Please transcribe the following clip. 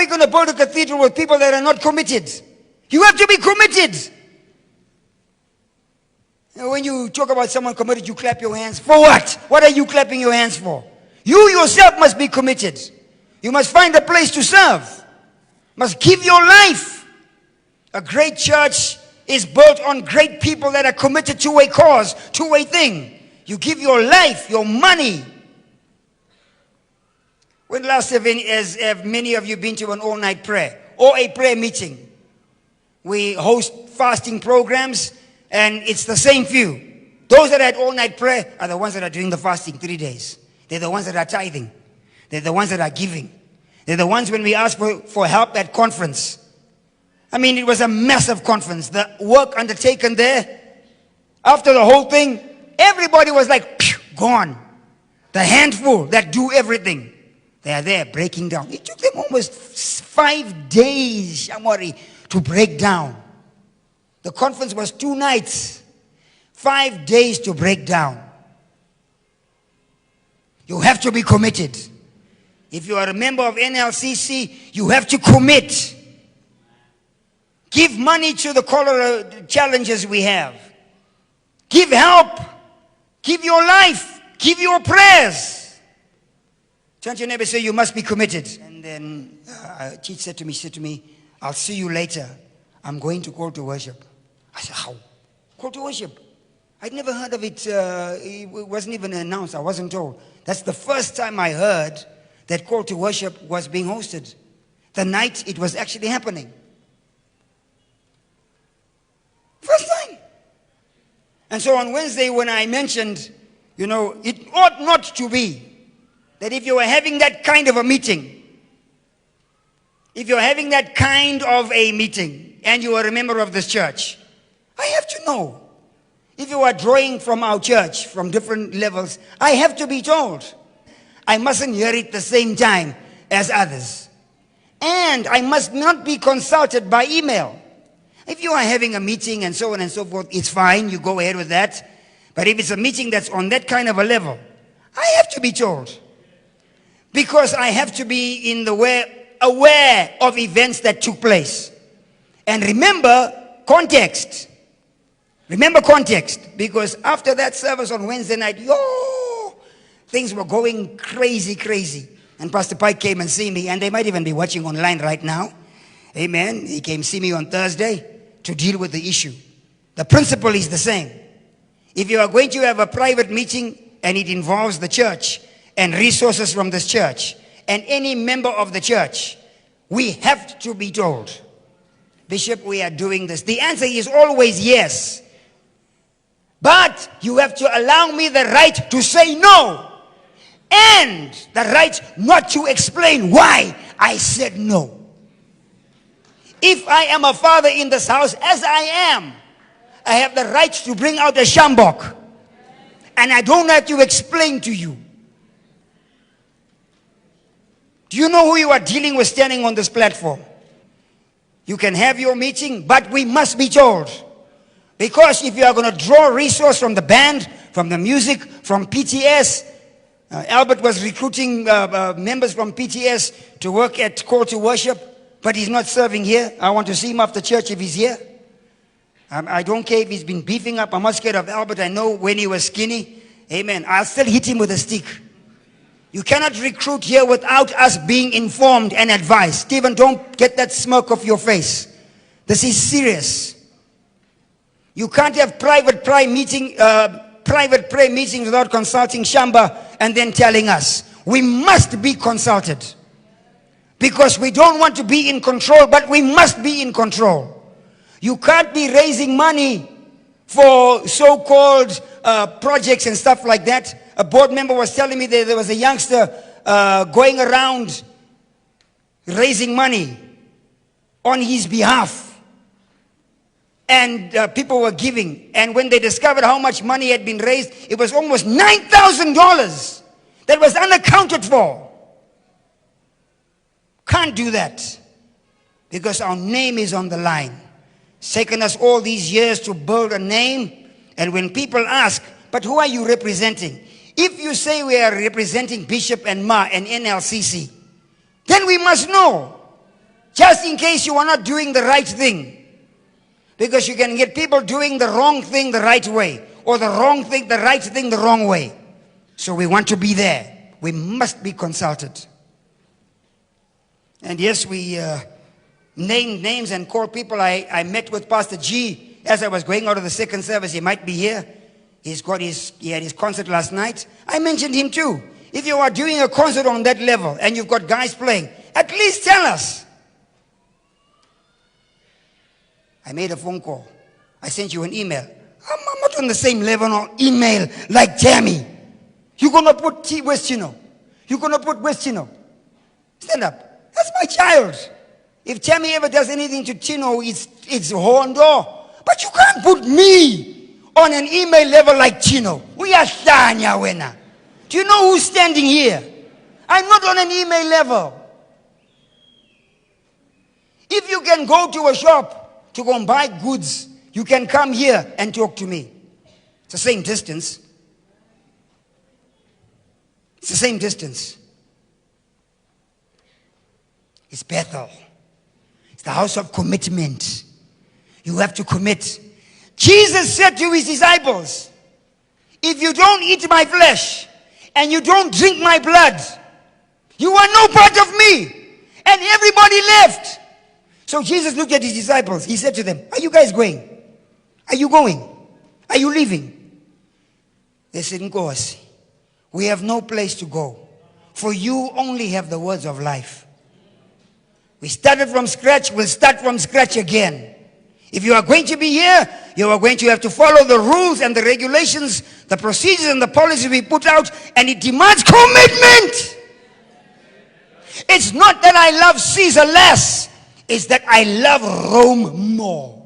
you going to build a cathedral with people that are not committed? You have to be committed. When you talk about someone committed, you clap your hands. For what? What are you clapping your hands for? You yourself must be committed. You must find a place to serve. Must give your life. A great church is built on great people that are committed to a cause, to a thing. You give your life, your money. When last have many of you been to an all-night prayer or a prayer meeting? We host fasting programs, and it's the same few. Those that had all-night prayer are the ones that are doing the fasting 3 days. They're the ones that are tithing. They're the ones that are giving. They're the ones when we ask for help at conference. I mean, it was a massive conference. The work undertaken there, after the whole thing, everybody was like, phew, gone. The handful that do everything, they are there breaking down. It took them almost 5 days, Shamori, to break down. The conference was 2 nights, 5 days to break down. You have to be committed. If you are a member of NLCC, you have to commit. Give money to the cholera challenges we have. Give help. Give your life. Give your prayers. Turn to your neighbor and say, you must be committed. And then Chief said to me, I'll see you later. I'm going to call to worship. I said, how? Call to worship? I'd never heard of it. It wasn't even announced. I wasn't told. That's the first time I heard that call to worship was being hosted. The night it was actually happening. First time. And so on Wednesday when I mentioned, it ought not to be that if you are having that kind of a meeting, and you are a member of this church, I have to know. If you are drawing from our church, from different levels, I have to be told. I mustn't hear it the same time as others. And I must not be consulted by email. If you are having a meeting and so on and so forth, it's fine, you go ahead with that. But if it's a meeting that's on that kind of a level, I have to be told. Because I have to be aware of events that took place. And remember context. Remember context. Because after that service on Wednesday night, things were going crazy. And Pastor Pike came and see me, and they might even be watching online right now. Amen. He came see me on Thursday to deal with the issue. The principle is the same. If you are going to have a private meeting and it involves the church and resources from this church and any member of the church, we have to be told, Bishop, we are doing this. The answer is always yes. But you have to allow me the right to say no. And the right not to explain why I said no. If I am a father in this house, as I am, I have the right to bring out a shambok. And I don't have to explain to you. Do you know who you are dealing with standing on this platform? You can have your meeting, but we must be told. Because if you are going to draw resource from the band, from the music, from PTS, Albert was recruiting members from PTS to work at Call to Worship, but he's not serving here. I want to see him after church if he's here. I don't care if he's been beefing up. I'm not scared of Albert. I know when he was skinny. Amen. I'll still hit him with a stick. You cannot recruit here without us being informed and advised. Stephen, don't get that smirk off your face. This is serious. You can't have private prayer meetings without consulting Shamba and then telling us. We must be consulted. Because we don't want to be in control, but we must be in control. You can't be raising money for so-called projects and stuff like that. A board member was telling me that there was a youngster going around raising money on his behalf. And people were giving. And when they discovered how much money had been raised, it was almost $9,000 that was unaccounted for. Can't do that. Because our name is on the line. It's taken us all these years to build a name. And when people ask, but who are you representing? If you say we are representing Bishop and Ma and NLCC, then we must know. Just in case you are not doing the right thing. Because you can get people doing the wrong thing the right way, or the right thing the wrong way. So we want to be there. We must be consulted. And yes, we named names and called people. I met with Pastor G as I was going out of the second service. He might be here. He had his concert last night. I mentioned him too. If you are doing a concert on that level and you've got guys playing, at least tell us. I made a phone call. I sent you an email. I'm not on the same level on email like Tammy. You're going to put Westino. You're going to put Westino. Stand up. That's my child. If Tammy ever does anything to Tino, it's Hondo. But you can't put me on an email level like Tino. We are Shanya Wena. Do you know who's standing here? I'm not on an email level. If you can go to a shop to go and buy goods, you can come here and talk to me. It's the same distance. It's the same distance. It's Bethel. It's the house of commitment. You have to commit. Jesus said to his disciples, if you don't eat my flesh and you don't drink my blood, you are no part of me. And everybody left. So Jesus looked at his disciples. He said to them, are you guys going? Are you going? Are you leaving? They said, Nkosi, we have no place to go. For you only have the words of life. We started from scratch. We'll start from scratch again. If you are going to be here, you are going to have to follow the rules and the regulations, the procedures and the policies we put out, and it demands commitment. It's not that I love Caesar less. It's that I love Rome more.